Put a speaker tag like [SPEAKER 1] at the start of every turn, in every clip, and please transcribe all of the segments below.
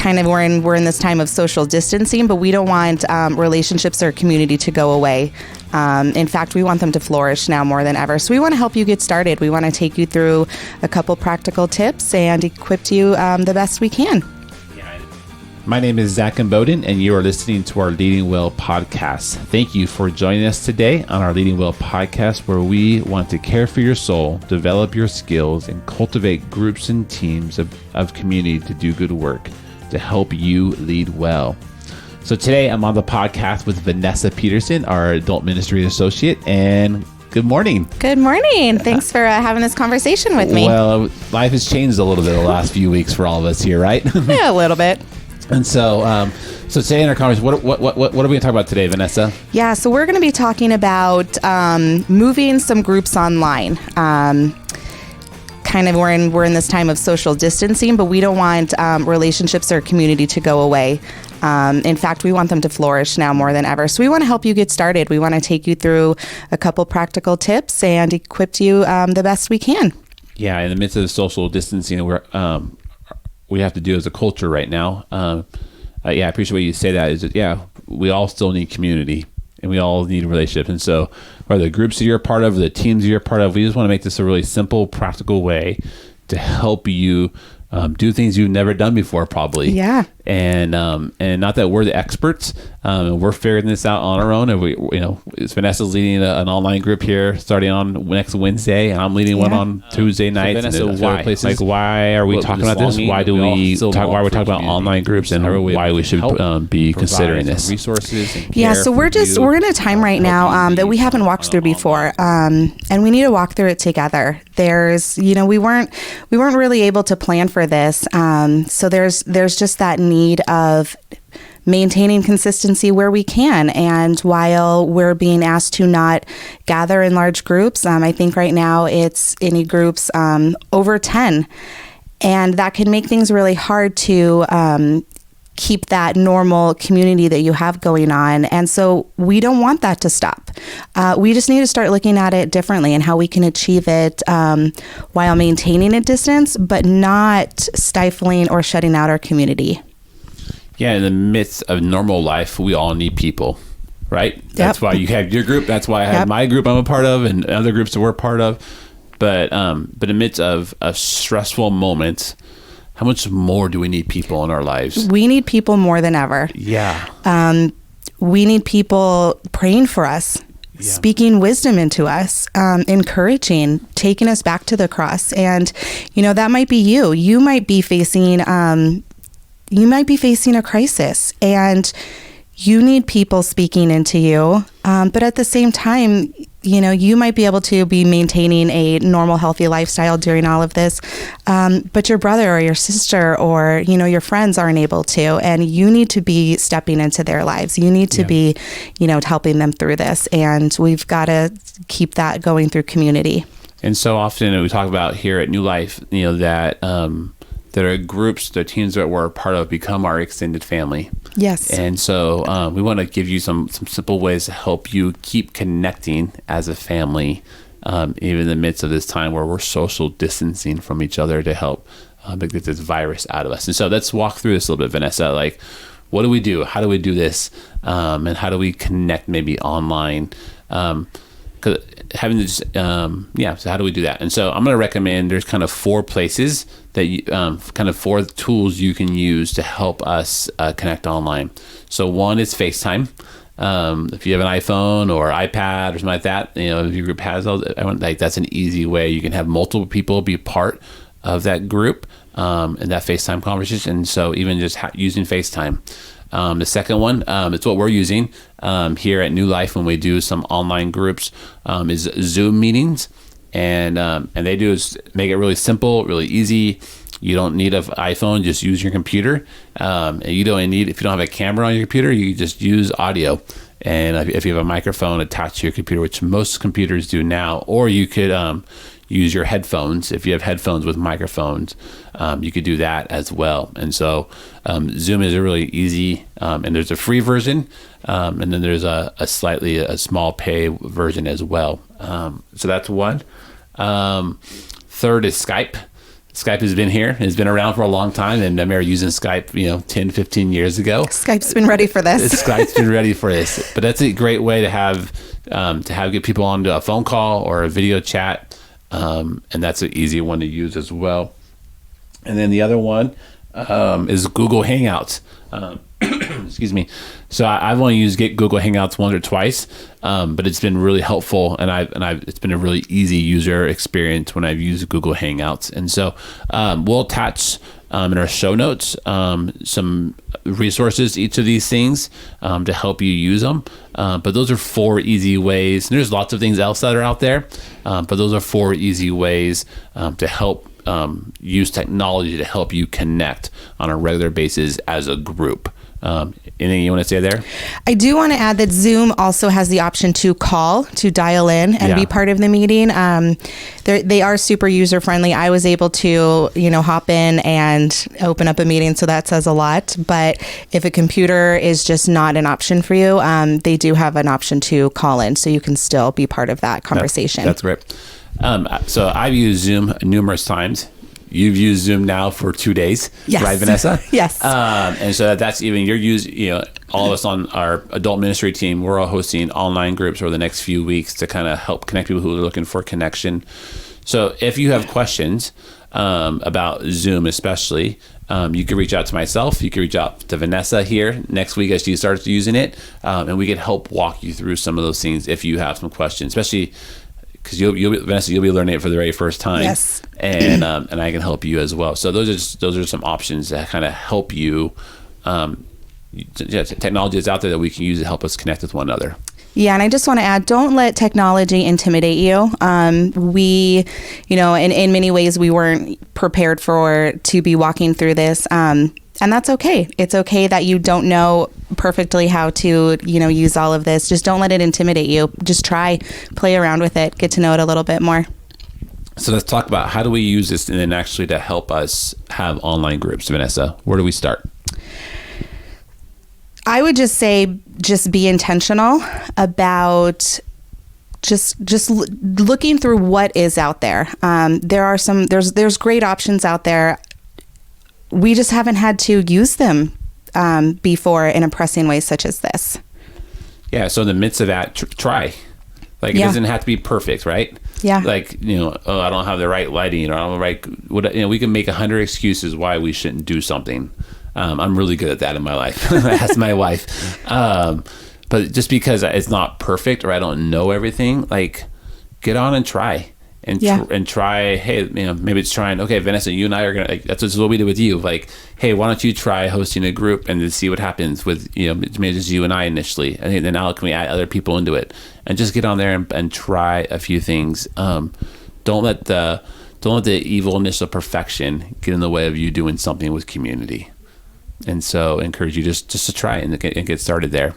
[SPEAKER 1] kind of we're in this time of social distancing, but we don't want relationships or community to go away. In fact, we want them to flourish now more than ever. So we want to help you get started. We want to take you through a couple practical tips and equip you the best we can.
[SPEAKER 2] My name is Zach and Bowden, and you are listening to our Leading Well podcast. Thank you for joining us today on our Leading Well podcast, where we want to care for your soul, develop your skills, and cultivate groups and teams of community to do good work to help you lead well. So today I'm on the podcast with Vanessa Peterson, our adult ministry associate, and good morning.
[SPEAKER 1] Good morning. Thanks for having this conversation with me.
[SPEAKER 2] Well, life has changed a little bit the last few weeks for all of us here, right?
[SPEAKER 1] Yeah, a little bit.
[SPEAKER 2] And so, today in our conversation, what are we going to talk about today, Vanessa?
[SPEAKER 1] Yeah, so we're going to be talking about moving some groups online. Kind of we're in this time of social distancing, but we don't want relationships or community to go away. In fact, we want them to flourish now more than ever. So we want to help you get started. We want to take you through a couple practical tips and equip you the best we can.
[SPEAKER 2] Yeah, in the midst of social distancing, we have to do as a culture right now. I appreciate what you say that is that, we all still need community and we all need relationships. And so whether the groups that you're a part of, the teams that you're a part of, we just want to make this a really simple, practical way to help you do things you've never done before, probably.
[SPEAKER 1] Yeah.
[SPEAKER 2] And not that we're the experts. We're figuring this out on our own. And Vanessa's leading an online group here starting on next Wednesday, and I'm leading one on Tuesday nights. So Vanessa, why are we talking about this? Why are we talking about online groups and why we should be considering this?
[SPEAKER 1] Resources. So we're in a time right now that we haven't walked through before, and we need to walk through it together. There's, we weren't really able to plan for this, so there's just that need of maintaining consistency where we can, and while we're being asked to not gather in large groups, I think right now it's any groups over 10, and that can make things really hard to keep that normal community that you have going on. And so we don't want that to stop. We just need to start looking at it differently and how we can achieve it while maintaining a distance, but not stifling or shutting out our community.
[SPEAKER 2] Yeah, in the midst of normal life, we all need people, right? That's why you have your group. That's why I have my group I'm a part of and other groups that we're a part of. But in the midst of a stressful moment, how much more do we need people in our lives?
[SPEAKER 1] We need people more than ever.
[SPEAKER 2] Yeah.
[SPEAKER 1] We need people praying for us, speaking wisdom into us, encouraging, taking us back to the cross. And, that might be you. You might be facing a crisis, and you need people speaking into you. But at the same time, you might be able to be maintaining a normal, healthy lifestyle during all of this. But your brother or your sister or, your friends aren't able to, and you need to be stepping into their lives. You need to be, helping them through this. And we've got to keep that going through community. And
[SPEAKER 2] so often we talk about here at New Life, that are groups, the teams that we're a part of become our extended family.
[SPEAKER 1] Yes.
[SPEAKER 2] And so we want to give you some simple ways to help you keep connecting as a family, even in the midst of this time where we're social distancing from each other to help get this virus out of us. And so let's walk through this a little bit, Vanessa. Like, what do we do? How do we do this? And how do we connect maybe online? So how do we do that? And so I'm going to recommend there's kind of 4 places that you, kind of 4 tools you can use to help us connect online. So one is FaceTime. If you have an iPhone or iPad or something like that, if your group has those, that's an easy way. You can have multiple people be part of that group in that FaceTime conversation. And so even just using FaceTime. The second one, it's what we're using here at New Life when we do some online groups, is Zoom meetings. And they do is make it really simple, really easy. You don't need an iPhone, just use your computer. And if you don't have a camera on your computer, you just use audio. And if you have a microphone attached to your computer, which most computers do now, or you could use your headphones. If you have headphones with microphones, you could do that as well. And so Zoom is a really easy, and there's a free version, and then there's a small pay version as well. So that's one. Third is Skype. Skype has been here. It's been around for a long time, and I remember using Skype, 10, 15 years ago.
[SPEAKER 1] Skype's been ready for this.
[SPEAKER 2] Skype's been ready for this. But that's a great way to have get people onto a phone call or a video chat, and that's an easy one to use as well. And then the other one is Google Hangouts. Excuse me. So I've only used Google Hangouts once or twice, but it's been really helpful, and it's been a really easy user experience when I've used Google Hangouts. And so we'll attach in our show notes some resources, each of these things, to help you use them. But those are 4 easy ways. And there's lots of things else that are out there, but those are 4 easy ways to help use technology to help you connect on a regular basis as a group. Anything you want to say there?
[SPEAKER 1] I do want to add that Zoom also has the option to dial in and be part of the meeting. They are super user friendly. I was able to, hop in and open up a meeting, so that says a lot. But if a computer is just not an option for you, they do have an option to call in, so you can still be part of that conversation.
[SPEAKER 2] That's great. So I've used Zoom numerous times. You've used Zoom now for 2 days,
[SPEAKER 1] yes.
[SPEAKER 2] Right, Vanessa?
[SPEAKER 1] Yes.
[SPEAKER 2] And so that's even you're using, all of us on our adult ministry team, we're all hosting online groups over the next few weeks to kind of help connect people who are looking for connection. So if you have questions about Zoom, especially, you can reach out to myself. You can reach out to Vanessa here next week as she starts using it, and we can help walk you through some of those things if you have some questions, especially because Vanessa, you'll be learning it for the very first time.
[SPEAKER 1] Yes.
[SPEAKER 2] And I can help you as well. So those are some options that kind of help you. Technology is out there that we can use to help us connect with one another.
[SPEAKER 1] Yeah, and I just want to add, don't let technology intimidate you. We, in many ways, we weren't prepared to be walking through this. And that's okay. It's okay that you don't know perfectly how to, use all of this. Just don't let it intimidate you. Just play around with it, get to know it a little bit more.
[SPEAKER 2] So let's talk about how do we use this and then actually to help us have online groups, Vanessa. Where do we start?
[SPEAKER 1] I would just say, just be intentional about just looking through what is out there. There's great options out there. We just haven't had to use them before in a pressing way such as this. Yeah.
[SPEAKER 2] So in the midst of that, try. It doesn't have to be perfect, right?
[SPEAKER 1] Yeah.
[SPEAKER 2] I don't have the right lighting, or I don't have the right. We can make 100 excuses why we shouldn't do something. I'm really good at that in my life. That's my wife. But just because it's not perfect or I don't know everything, get on and try. And try, hey, maybe it's trying, okay, Vanessa, you and I are going to, that's what we did with you. Hey, why don't you try hosting a group and then see what happens with, maybe just you and I initially. And then now can we add other people into it? And just get on there and try a few things. Don't let the evilness of perfection get in the way of you doing something with community. And so I encourage you just to try and get started there.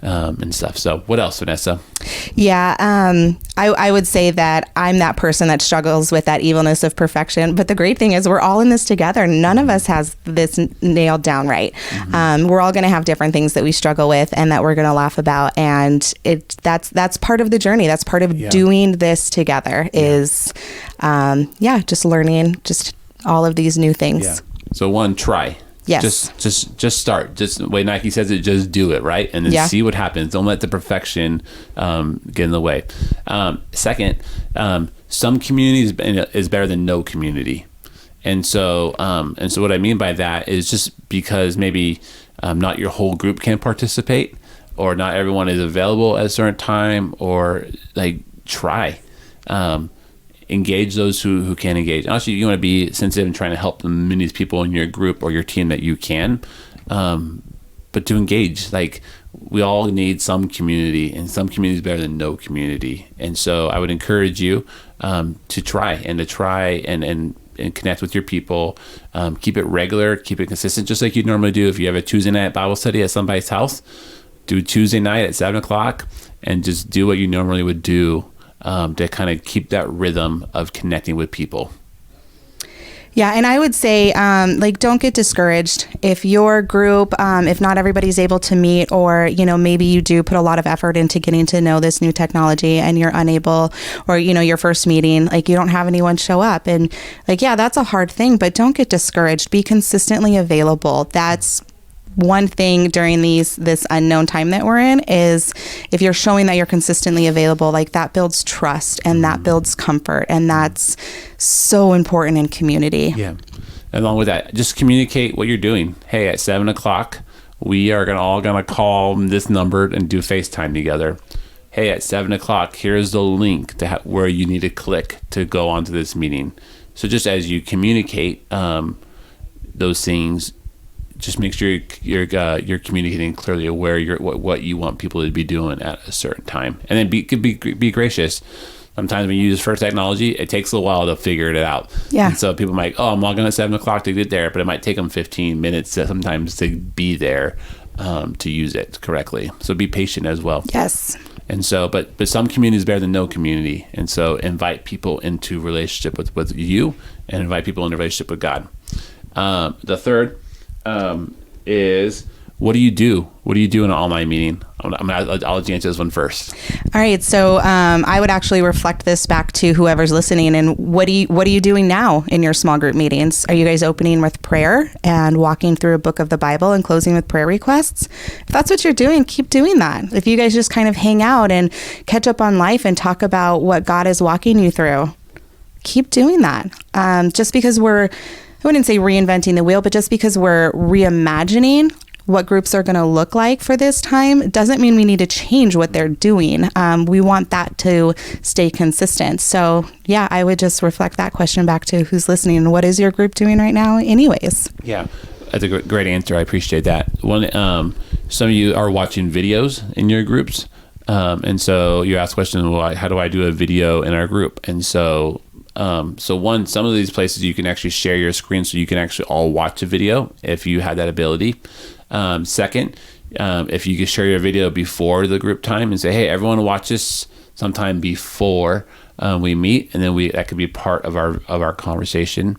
[SPEAKER 2] And stuff. So what else, Vanessa?
[SPEAKER 1] Yeah, I would say that I'm that person that struggles with that evilness of perfection. But the great thing is we're all in this together. None of us has this nailed down right. Mm-hmm. We're all going to have different things that we struggle with and that we're going to laugh about. And that's part of the journey. That's part of doing this together is, just learning just all of these new things.
[SPEAKER 2] Yeah. So one, try.
[SPEAKER 1] Yes.
[SPEAKER 2] Just start. Just the way Nike says it, just do it, right? And then see what happens. Don't let the perfection get in the way. Second, some community is better than no community. And so what I mean by that is just because maybe not your whole group can participate, or not everyone is available at a certain time, or try. Engage those who can engage. Honestly, you want to be sensitive and trying to help the many people in your group or your team that you can, but to engage. We all need some community, and some community is better than no community. And so I would encourage you to try and connect with your people. Keep it regular, keep it consistent, just like you normally do. If you have a Tuesday night Bible study at somebody's house, do Tuesday night at 7:00, and just do what you normally would do. To kind of keep that rhythm of connecting with people.
[SPEAKER 1] Yeah, and I would say, don't get discouraged. If your group, if not everybody's able to meet, or, maybe you do put a lot of effort into getting to know this new technology and you're unable, or, your first meeting, you don't have anyone show up. And yeah, that's a hard thing, but don't get discouraged. Be consistently available. That's one thing during this unknown time that we're in, is if you're showing that you're consistently available, that builds trust and that builds comfort. And that's so important in community.
[SPEAKER 2] Yeah. Along with that, just communicate what you're doing. Hey, at 7:00, we are all gonna call this number and do FaceTime together. Hey, at 7:00, here's the link to where you need to click to go onto this meeting. So just as you communicate those things, just make sure you're communicating clearly aware what you want people to be doing at a certain time, and then be gracious. Sometimes when you use first technology, it takes a while to figure it out.
[SPEAKER 1] Yeah.
[SPEAKER 2] And so people might, I'm logging at 7:00 to get there, but it might take them 15 minutes sometimes to be there to use it correctly. So be patient as well.
[SPEAKER 1] Yes.
[SPEAKER 2] And so, but some community is better than no community. And so invite people into relationship with you, and invite people into relationship with God. The third is, what do you do? What do you do in an online meeting? I'll let you answer this one first.
[SPEAKER 1] All right. So I would actually reflect this back to whoever's listening. And what are you doing now in your small group meetings? Are you guys opening with prayer and walking through a book of the Bible and closing with prayer requests? If that's what you're doing, keep doing that. If you guys just kind of hang out and catch up on life and talk about what God is walking you through, keep doing that. Just because I wouldn't say reinventing the wheel, but just because we're reimagining what groups are going to look like for this time doesn't mean we need to change what they're doing. We want that to stay consistent. So yeah, I would just reflect that question back to who's listening. What is your group doing right now anyways?
[SPEAKER 2] Yeah, that's a great answer. I appreciate that. Some of you are watching videos in your groups. And so you ask questions, well, how do I do a video in our group? And so some of these places you can actually share your screen so you can actually all watch a video if you have that ability. Second, if you can share your video before the group time and say, hey, everyone watch this sometime before we meet, and then that could be part of our conversation.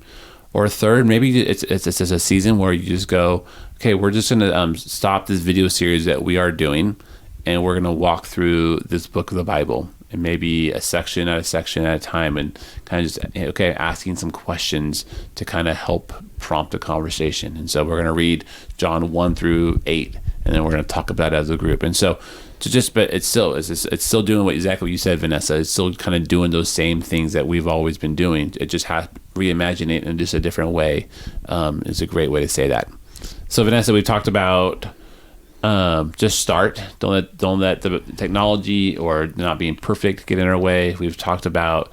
[SPEAKER 2] Or third, maybe it's a season where you just go, okay, we're just going to stop this video series that we are doing, and we're going to walk through this book of the Bible, and maybe a section at a time, and kind of just, asking some questions to kind of help prompt a conversation. And so we're going to read John 1-8, and then we're going to talk about it as a group. And so but it's still doing exactly what you said, Vanessa. It's still kind of doing those same things that we've always been doing. It just has reimagine it in just a different way. Is a great way to say that. So Vanessa, we've talked about just start. Don't let the technology or not being perfect get in our way. We've talked about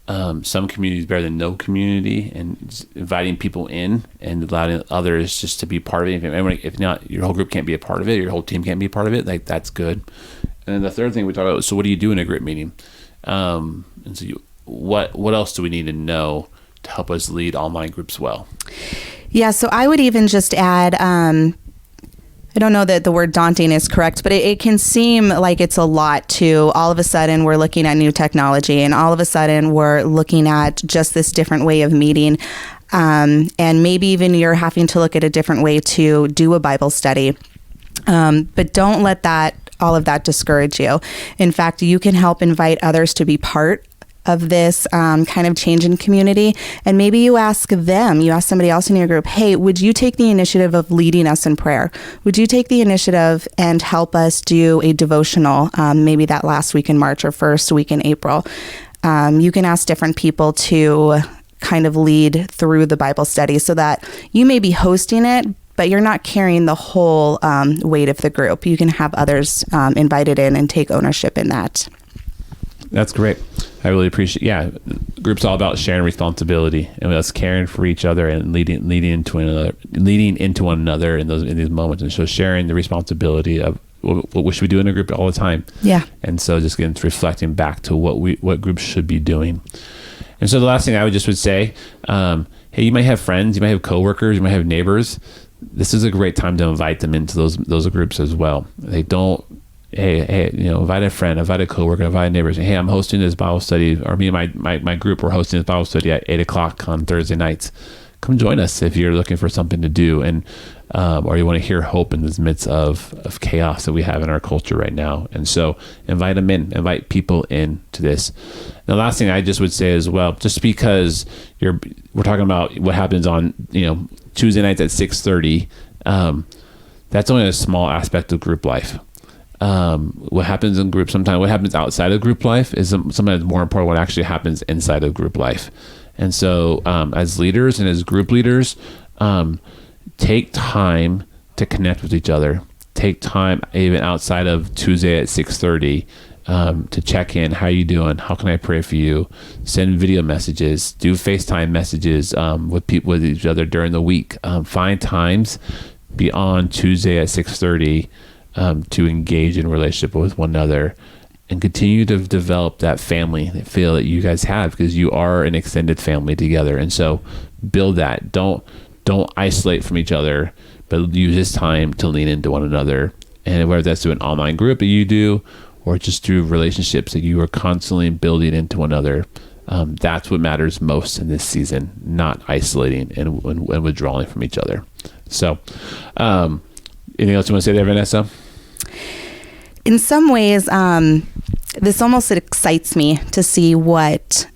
[SPEAKER 2] some community is better than no community, and just inviting people in and allowing others just to be part of it. If not, your whole group can't be a part of it, your whole team can't be a part of it. That's good. And then the third thing we talked about was, so what do you do in a group meeting? And so what else do we need to know to help us lead online groups well?
[SPEAKER 1] Yeah, so I would even just add, I don't know that the word daunting is correct, but it can seem like it's a lot to all of a sudden we're looking at new technology, and all of a sudden we're looking at just this different way of meeting. And maybe even you're having to look at a different way to do a Bible study. But don't let all of that discourage you. In fact, you can help invite others to be part of this kind of change in community. And maybe you ask somebody else in your group, hey, would you take the initiative of leading us in prayer? Would you take the initiative and help us do a devotional, maybe that last week in March or first week in April? You can ask different people to kind of lead through the Bible study so that you may be hosting it, but you're not carrying the whole weight of the group. You can have others invited in and take ownership in that.
[SPEAKER 2] That's great. I really appreciate. Yeah, group's all about sharing responsibility and us caring for each other and leading into one another in these moments. And so sharing the responsibility of what should we do in a group all the time.
[SPEAKER 1] Yeah.
[SPEAKER 2] And so just again, reflecting back to what groups should be doing. And so the last thing I would say, hey, you might have friends, you might have coworkers, you might have neighbors. This is a great time to invite them into those groups as well. hey, invite a friend, invite a coworker, invite neighbors. Hey, I'm hosting this Bible study, or me and my group, we're hosting this Bible study at 8:00 on Thursday nights. Come join us if you're looking for something to do, and or you want to hear hope in this midst of chaos that we have in our culture right now. And so invite them in, invite people into this. And the last thing I just would say as well, just because we're talking about what happens on Tuesday nights at 6:30, that's only a small aspect of group life. What happens in group sometimes, what happens outside of group life is sometimes more important what actually happens inside of group life. And so as leaders and as group leaders, take time to connect with each other. Take time even outside of Tuesday at 6:30 to check in. How you doing? How can I pray for you? Send video messages. Do FaceTime messages with each other during the week. Find times beyond Tuesday at 6:30 to engage in relationship with one another, and continue to develop that family feel that you guys have, because you are an extended family together. And so build that. Don't isolate from each other, but use this time to lean into one another. And whether that's through an online group that you do, or just through relationships that you are constantly building into one another, that's what matters most in this season, not isolating and withdrawing from each other. So anything else you want to say there, Vanessa?
[SPEAKER 1] In some ways, this almost excites me to see what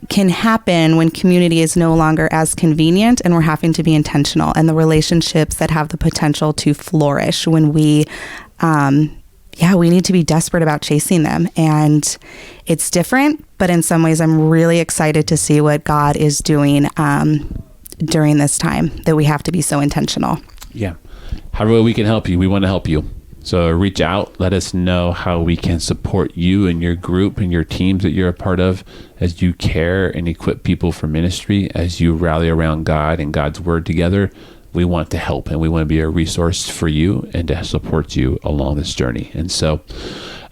[SPEAKER 1] can happen when community is no longer as convenient and we're having to be intentional, and the relationships that have the potential to flourish when we need to be desperate about chasing them. And it's different, but in some ways I'm really excited to see what God is doing during this time that we have to be so intentional.
[SPEAKER 2] Yeah. However we can help you, we want to help you. So reach out, let us know how we can support you and your group and your teams that you're a part of as you care and equip people for ministry, as you rally around God and God's word together. We want to help, and we want to be a resource for you and to support you along this journey. And so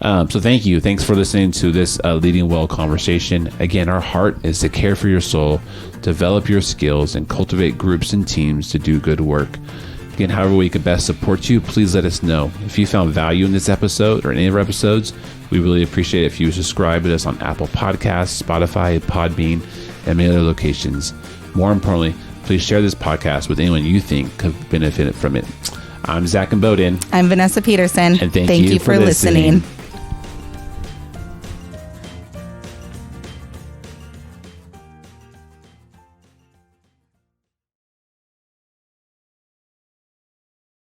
[SPEAKER 2] thank you. Thanks for listening to this Leading Well conversation. Again, our heart is to care for your soul, develop your skills, and cultivate groups and teams to do good work. Again, however we can best support you, please let us know. If you found value in this episode or any of our episodes, we really appreciate it if you subscribe to us on Apple Podcasts, Spotify, Podbean, and many other locations. More importantly, please share this podcast with anyone you think could benefit from it. I'm Zach and Bowden.
[SPEAKER 1] I'm Vanessa Peterson.
[SPEAKER 2] And thank you for listening.